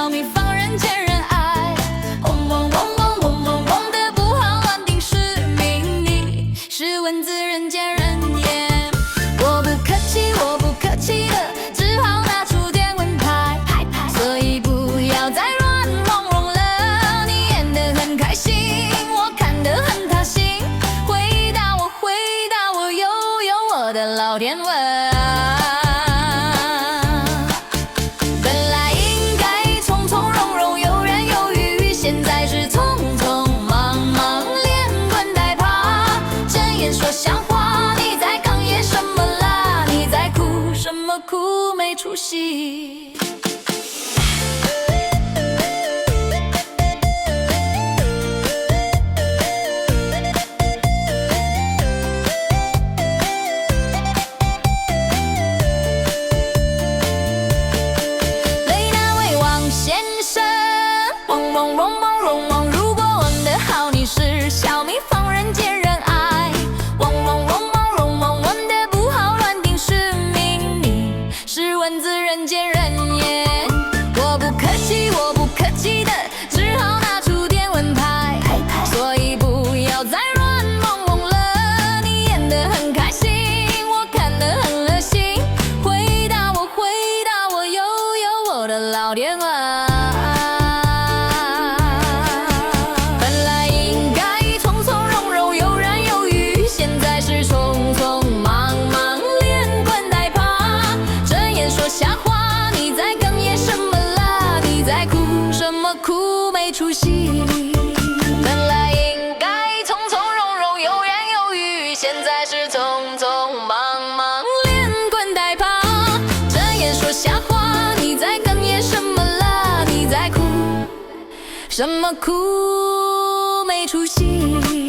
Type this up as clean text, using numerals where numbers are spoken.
小蜜放人见人爱。嗡嗡嗡嗡嗡嗡嗡的不好乱定是命，你是蚊子人见人厌。我不客气，我不客气的，只好拿出电蚊拍，所以不要再乱融融了。你演得很开心，我看得很踏心，回答我，回答我，悠悠我的老天鹅。本来应该从从容容，游刃有余，现在是匆匆忙忙，连滚带爬，睁眼说瞎话。你在哽咽什么啦？你在哭什么哭？没出息。雷那位王先生，嗡嗡嗡嗡嗡嗡，如果嗡得好，你是小蜜放人见人爱。嗡嗡嗡嗡嗡嗡，嗡得不好乱定是命，你是蚊子人见人厌。我不客气，我不客气的，只好拿出电蚊拍，所以不要再乱蒙蒙了。你演得很开心，我看得很恶心，回答我，回答我，悠悠我的老天鹅。本来应该从从容容，游刃有余，现在是匆匆忙忙，连滚带爬，睁眼说瞎话。你在哽咽什么啦？你在哭什么哭？没出息。本来应该从从容容，游刃有余，现在是匆匆忙忙，连滚带爬，睁眼说瞎话。你在哽咽什么啦？你在哭什么哭？没出息。